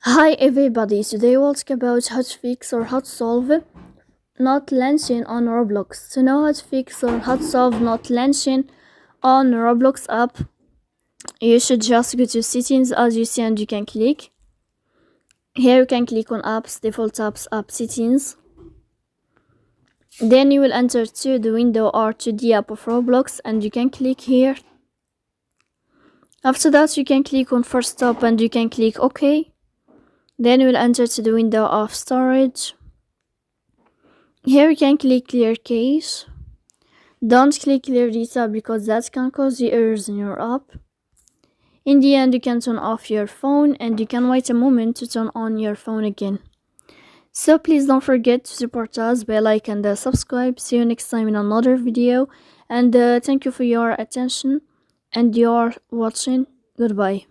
Hi everybody, today we'll talk about how to fix or how to solve not launching on Roblox. To know how to fix or how to solve not launching on Roblox app, you should just go to settings as you see and you can click. Here you can click on apps, default apps, app settings. Then you will enter to the window or to the app of Roblox and you can click here. After that you can click on first stop and you can click OK. Then you will enter to the window of storage. Here you can click clear cache. Don't click clear data because that can cause you errors in your app. In the end, you can turn off your phone and you can wait a moment to turn on your phone again. So please don't forget to support us by like and subscribe. See you next time in another video, and thank you for your attention and your watching. Goodbye.